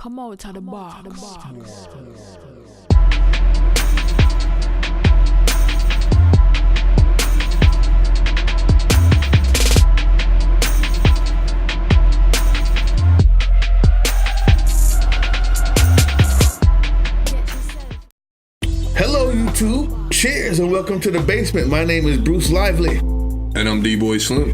Come out to the bar. Hello YouTube, cheers and welcome to The Basement. My name is Bruce Lively. And I'm D-Boy Slim.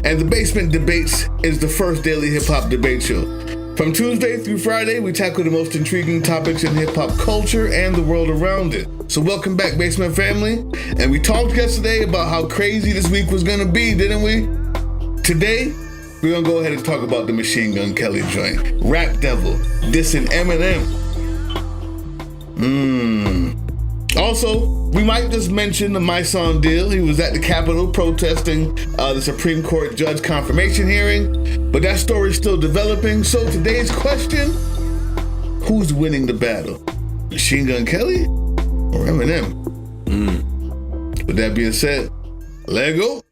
And The Basement Debates is the first daily hip-hop debate show. From Tuesday through Friday, we tackle the most intriguing topics in hip-hop culture and the world around it. So welcome back, Basement family. And we talked yesterday about how crazy this week was gonna be, didn't we? Today, we're gonna go ahead and talk about the Machine Gun Kelly joint. Rap Devil dissing Eminem. Also, we might just mention the My Son deal. He was at the Capitol protesting the Supreme Court judge confirmation hearing, but that story's still developing. So today's question, who's winning the battle? Machine Gun Kelly or Eminem? With that being said, let go.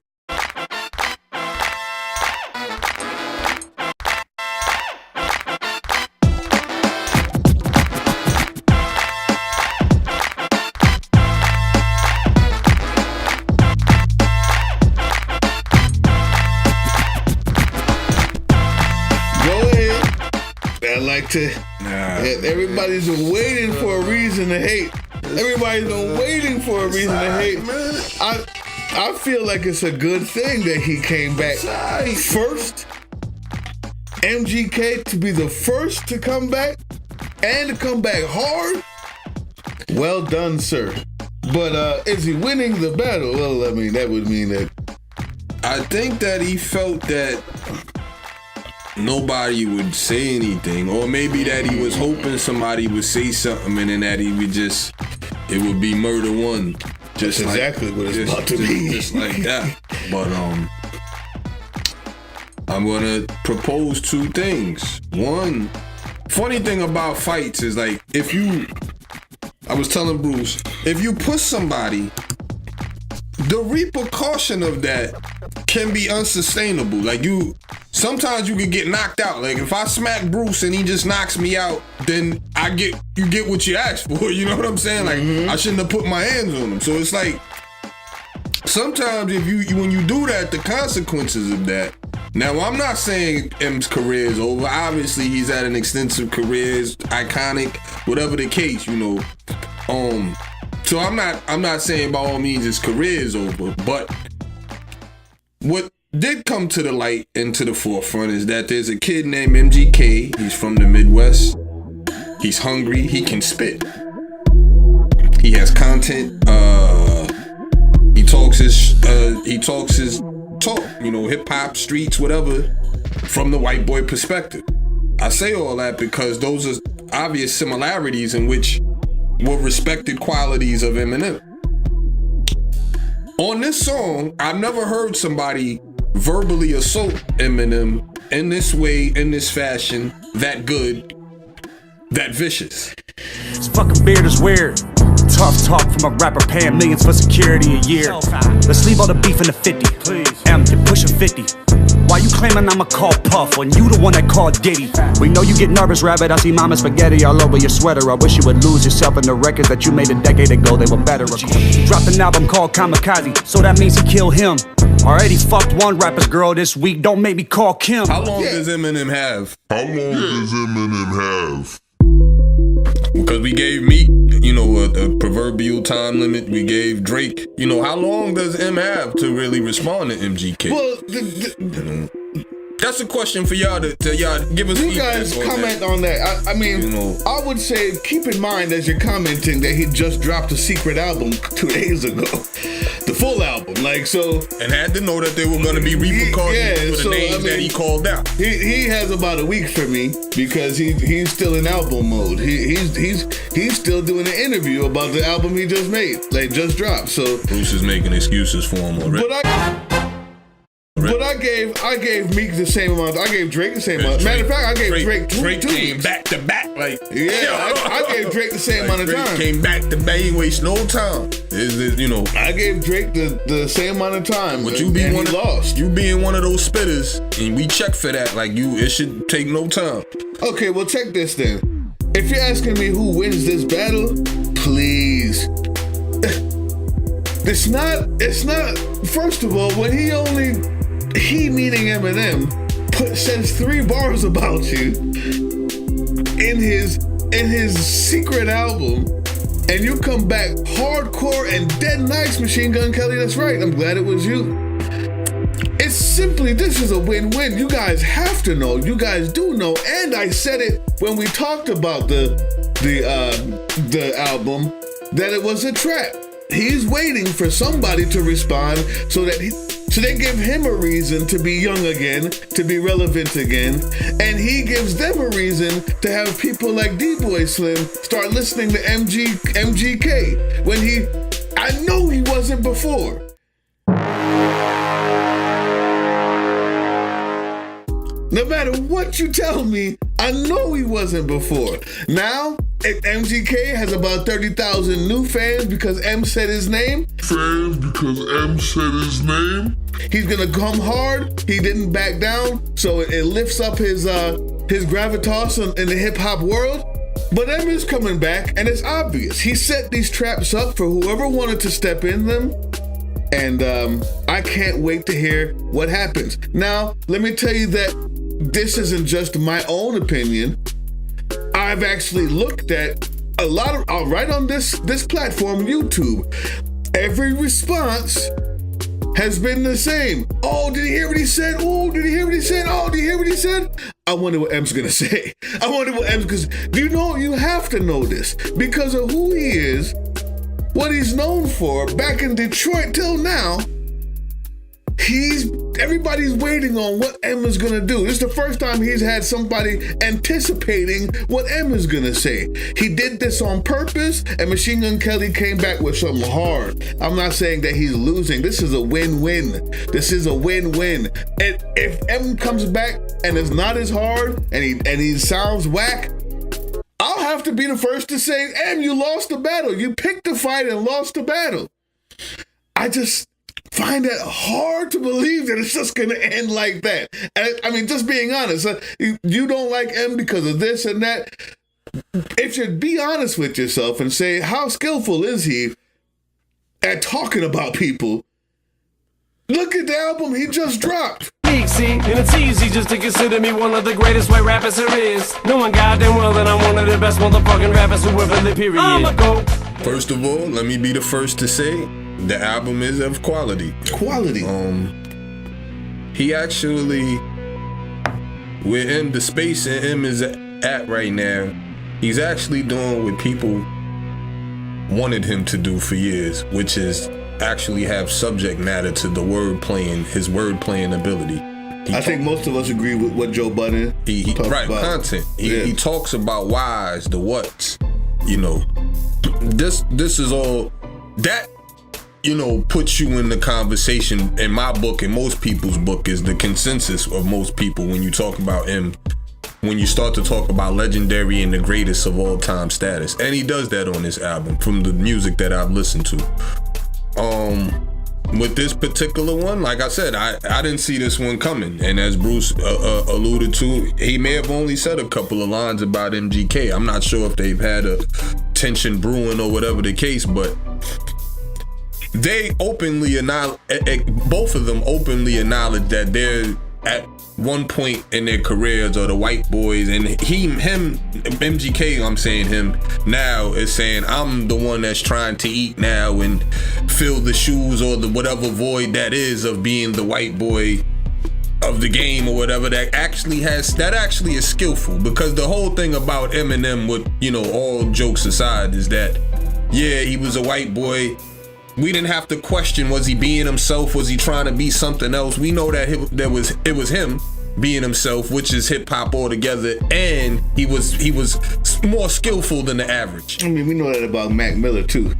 Everybody's been waiting for a reason to hate. Everybody's been waiting for a reason to hate. I feel like it's a good thing that he came back first. MGK to be the first to come back and to come back hard. Well done, sir. But is he winning the battle? Well, I mean, that would mean that. I think that he felt that nobody would say anything, or maybe that he was hoping somebody would say something and then that he would just, it would be murder one. Just like, exactly what it's about to be. Just like that. But I'm gonna propose two things. One, funny thing about fights is like, I was telling Bruce, if you push somebody, the repercussion of that can be unsustainable. Like sometimes you can get knocked out. Like if I smack Bruce and he just knocks me out, then you get what you asked for. You know what I'm saying? Like I shouldn't have put my hands on him. So it's like sometimes when you do that, the consequences of that. Now I'm not saying M's career is over. Obviously he's had an extensive career, is iconic, whatever the case, you know. So I'm not saying by all means his career is over, but what did come to the light and to the forefront is that there's a kid named MGK. He's from the Midwest. He's hungry. He can spit. He has content. He talks his talk. You know, hip hop, streets, whatever, from the white boy perspective. I say all that because those are obvious similarities in which were respected qualities of Eminem. On this song, I've never heard somebody verbally assault Eminem in this way, in this fashion, that good, that vicious. This fucking beard is weird. Tough talk from a rapper paying millions for security a year. Let's leave all the beef in the 50. Please. M, you're pushing 50. Why you claiming I'ma call Puff when you the one that called Diddy? We know you get nervous, rabbit. I see mama spaghetti all over your sweater. I wish you would lose yourself in the records that you made a decade ago. They were better. He dropped an album called Kamikaze, so that means he killed him. Already fucked one rapper's girl this week. Don't make me call Kim. How long does Eminem have? Because we gave Meek, you know, a proverbial time limit. We gave Drake, you know, how long does M have to really respond to MGK? Well, that's a question for y'all to give us. You guys comment on that. I mean, you know, I would say keep in mind as you're commenting that he just dropped a secret album 2 days ago, the full album, like so. And had to know that there were going to be repercussions for the names that he called out. He has about a week for me because he's still in album mode. He's still doing an interview about the album he just made, like just dropped. So Bruce is making excuses for him already. But I I gave Meek the same amount. I gave Drake the same amount. Matter of fact, I gave Drake two came back to back. Like, yeah, I gave Drake the same amount of Drake time. Came back to back. He ain't waste no time. I gave Drake the same amount of time. But he lost. You being one of those spitters, and we check for that. Like it should take no time. Okay, well check this then. If you're asking me who wins this battle, please. It's not. First of all, when he meaning Eminem says 3 bars about you in his secret album, and you come back hardcore and dead nice, Machine Gun Kelly. That's right. I'm glad it was you. It's simply, this is a win-win. You guys have to know. You guys do know. And I said it when we talked about the album, that it was a trap. He's waiting for somebody to respond so they give him a reason to be young again, to be relevant again, and he gives them a reason to have people like D-Boy Slim start listening to MGK when I know he wasn't before. No matter what you tell me, I know he wasn't before. Now, MGK has about 30,000 new fans because M said his name. He's gonna come hard. He didn't back down, so it lifts up his gravitas in the hip hop world. But M is coming back, and it's obvious. He set these traps up for whoever wanted to step in them. And I can't wait to hear what happens. Now, let me tell you that this isn't just my own opinion. I've actually looked at a lot of, right on this platform, YouTube. Every response has been the same. Oh, did you hear what he said? Oh, did you hear what he said? Oh, did you hear what he said? I wonder what M's gonna say. Because you have to know this because of who he is, what he's known for back in Detroit till now. Everybody's waiting on what M is gonna do. This is the first time he's had somebody anticipating what M is gonna say. He did this on purpose, and Machine Gun Kelly came back with something hard. I'm not saying that he's losing. This is a win-win. And if M comes back and it's not as hard and he sounds whack, I'll have to be the first to say, M, you lost the battle. You picked the fight and lost the battle. I just find that hard to believe that it's just going to end like that. And I mean, just being honest, you don't like M because of this and that. If you be honest with yourself and say, how skillful is he at talking about people? Look at the album he just dropped. And it's easy just to consider me one of the greatest white rappers there is. Knowing goddamn well that I'm one of the best motherfucking rappers who ever lived, period. I'ma go. First of all, let me be the first to say the album is of quality. He actually, with him, the space in him is at right now, he's actually doing what people wanted him to do for years, which is actually have subject matter to the his word playing ability. I think most of us agree with what Joe Budden talks about. Content. He talks about whys, the whats. This is all that puts you in the conversation. In my book, in most people's book, is the consensus of most people when you talk about him. When you start to talk about legendary and the greatest of all time status, and he does that on this album from the music that I've listened to. With this particular one, like I said, I didn't see this one coming. And as Bruce alluded to, he may have only said a couple of lines about MGK. I'm not sure if they've had a tension brewing or whatever the case, but they openly both of them openly acknowledge that they're at one point in their careers, or the white boys, and MGK, I'm saying him now, is saying, I'm the one that's trying to eat now and fill the shoes or the whatever void that is of being the white boy of the game or whatever. That actually is skillful, because the whole thing about Eminem, with all jokes aside, is that he was a white boy. We didn't have to question, was he being himself? Was he trying to be something else? We know that it was him. being himself, which is hip hop altogether, and he was more skillful than the average. I mean, we know that about Mac Miller too.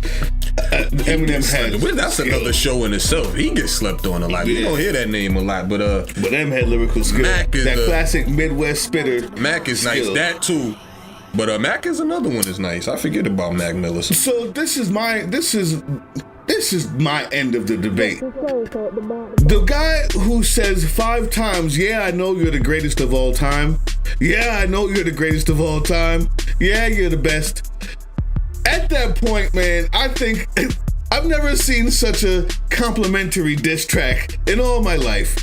Eminem has. That's another show in itself. He gets slept on a lot. You don't hear that name a lot, but M had lyrical skill. Mac is that classic Midwest spitter. Mac is skill. Nice. That too. But Mac is another one that's nice. I forget about Mac Miller. So this is my end of the debate. The guy who says 5 times, yeah, I know you're the greatest of all time. Yeah, I know you're the greatest of all time. Yeah, you're the best. At that point, man, I think I've never seen such a complimentary diss track in all my life.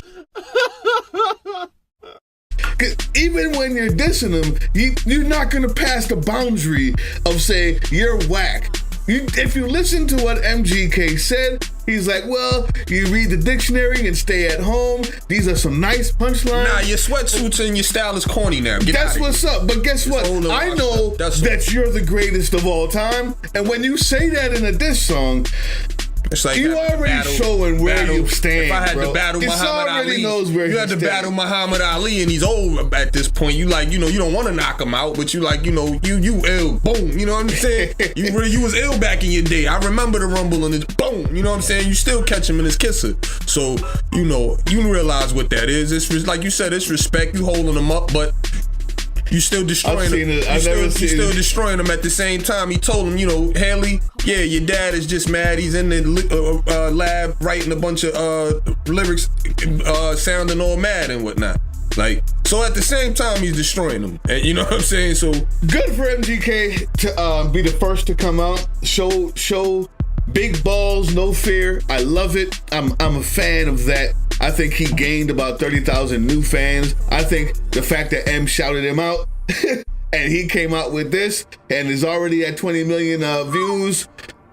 Even when you're dissing him, you're not gonna pass the boundary of saying you're whack. If you listen to what MGK said, he's like, well, you read the dictionary and stay at home. These are some nice punchlines. Nah, your sweatsuits and your style is corny now. That's what's up. But guess what? I know that you're the greatest of all time. And when you say that in a diss song, it's like you already showing where you stand. If I had to battle Muhammad Ali, you had to battle Muhammad Ali, and he's old at this point. You don't want to knock him out, but you ill, boom. You know what I'm saying? You was ill back in your day. I remember the rumble and it's boom. You know what I'm saying? You still catch him in his kisser. So you realize what that is. It's like you said, it's respect. You holding him up, but you still destroying him. You still destroying him at the same time. He told him, Haley, yeah, your dad is just mad. He's in the lab writing a bunch of lyrics, sounding all mad and whatnot. Like, so at the same time, he's destroying them. And you know what I'm saying? So good for MGK to be the first to come out, show big balls, no fear. I love it. I'm a fan of that. I think he gained about 30,000 new fans. I think the fact that M shouted him out and he came out with this and is already at 20 million views,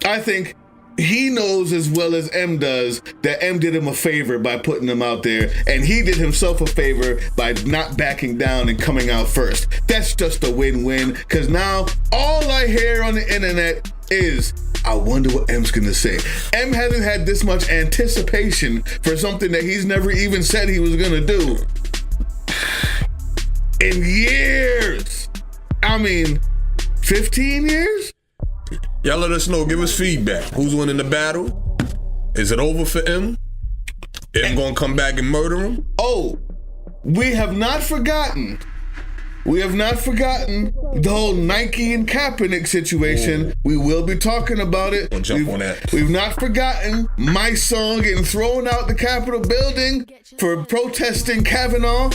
I think he knows as well as M does that M did him a favor by putting him out there, and he did himself a favor by not backing down and coming out first. That's just a win-win, because now all I hear on the internet is, I wonder what M's gonna say. M hasn't had this much anticipation for something that he's never even said he was gonna do in years. I mean, 15 years? Y'all let us know. Give us feedback. Who's winning the battle? Is it over for M? M gonna come back and murder him? Oh, we have not forgotten. We have not forgotten the whole Nike and Kaepernick situation. Ooh. We will be talking about it. Don't jump on that. We've not forgotten my song getting thrown out the Capitol building for protesting Kavanaugh,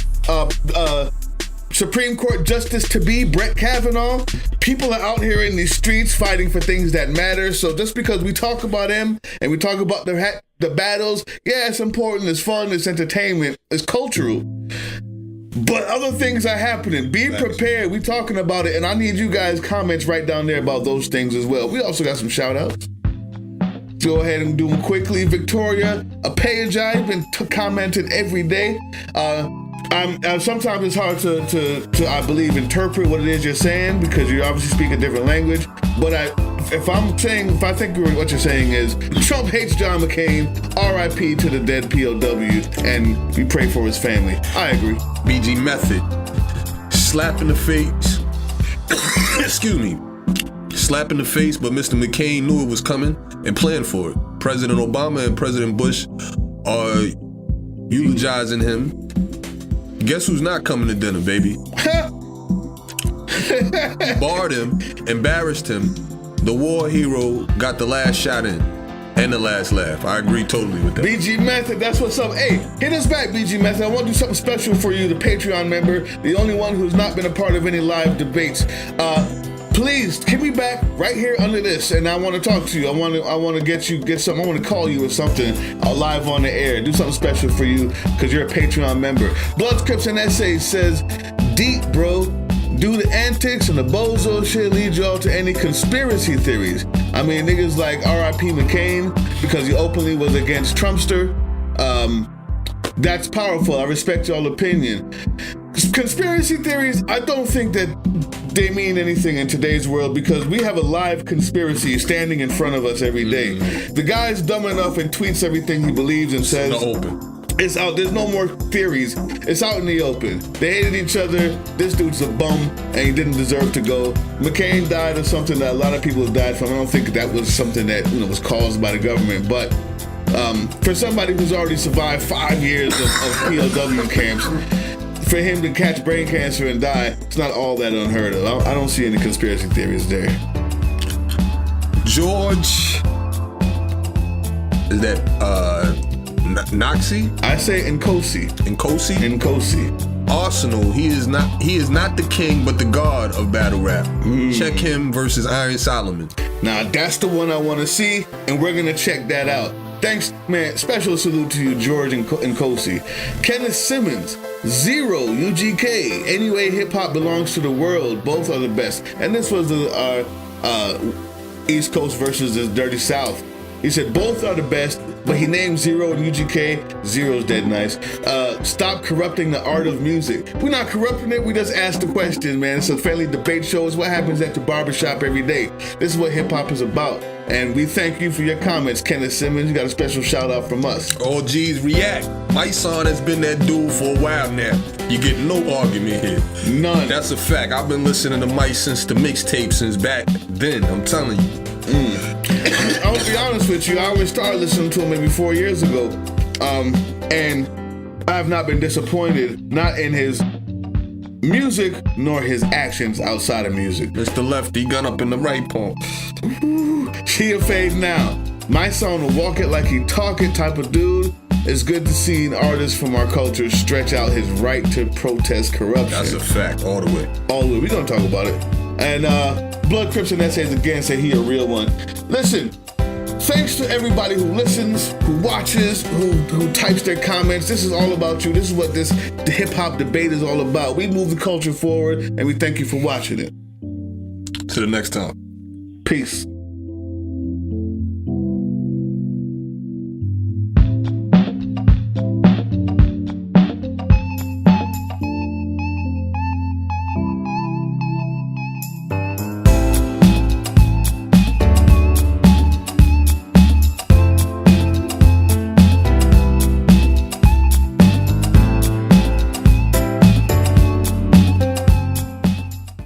Supreme Court Justice to be Brett Kavanaugh. People are out here in these streets fighting for things that matter. So just because we talk about him and we talk about the battles, yeah, it's important, it's fun, it's entertainment, it's cultural. But other things are happening. Be prepared. We're talking about it, and I need you guys' comments right down there about those things as well. We also got some shout-outs. Go ahead and do them quickly. Victoria, a page I've been commenting every day. Sometimes it's hard to I believe, interpret what it is you're saying because you obviously speak a different language. But if I think what you're saying is Trump hates John McCain, R.I.P. to the dead POW, and we pray for his family. I agree. BG Method, slap in the face. Excuse me. Slap in the face, but Mr. McCain knew it was coming and planned for it. President Obama and President Bush are eulogizing him. Guess who's not coming to dinner, baby? Barred him, embarrassed him. The war hero got the last shot in and the last laugh. I agree totally with that. BG Method, that's what's up. Hey, hit us back, BG Method. I want to do something special for you, the Patreon member, the only one who's not been a part of any live debates. Please hit me back right here under this, and I want to talk to you. I want to get something. I want to call you or something live on the air. Do something special for you because you're a Patreon member. Blood Scripts and Essays says, deep, bro. Do the antics and the bozo shit lead y'all to any conspiracy theories? I mean, niggas like R.I.P. McCain because he openly was against Trumpster. That's powerful. I respect y'all opinion. Conspiracy theories, I don't think that they mean anything in today's world because we have a live conspiracy standing in front of us every day. The guy's dumb enough and tweets everything he believes and says. It's in the open. It's out. There's no more theories. It's out in the open. They hated each other. This dude's a bum, and he didn't deserve to go. McCain died of something that a lot of people have died from. I don't think that was something that was caused by the government. But for somebody who's already survived 5 years of POW camps, for him to catch brain cancer and die, it's not all that unheard of. I don't see any conspiracy theories there. George, is that Noxie? I say Nkosi. Nkosi. Arsenal, he is not the king, but the god of battle rap. Check him versus Iron Solomon. Now that's the one I want to see, and we're gonna check that out. Thanks, man. Special salute to you, George and Nkosi. Kenneth Simmons, Zero, UGK. Anyway, hip hop belongs to the world. Both are the best. And this was our East Coast versus the Dirty South. He said both are the best, but he named Zero and UGK. Zero's dead nice. Stop corrupting the art of music. We're not corrupting it, we just ask the question, man. It's a friendly debate show. It's what happens at the barbershop every day. This is what hip hop is about. And we thank you for your comments, Kenneth Simmons. You got a special shout out from us. Oh, geez, react. My son has been that dude for a while now. You get no argument here. None. That's a fact. I've been listening to Mike since the mixtape since back then. I'm telling you. I'll be honest with you, I always started listening to him maybe 4 years ago. And I have not been disappointed, not in his music, nor his actions outside of music. Mr. Lefty, gun up in the right palm. She a fade now. My song will walk it like he talk it type of dude. It's good to see an artist from our culture stretch out his right to protest corruption. That's a fact, all the way. All the way, we gonna talk about it. And Blood Crips and Essays again say he a real one. Listen, thanks to everybody who listens, who watches, who types their comments. This is all about you. This is what the hip hop debate is all about. We move the culture forward, and we thank you for watching it. To the next time. Peace.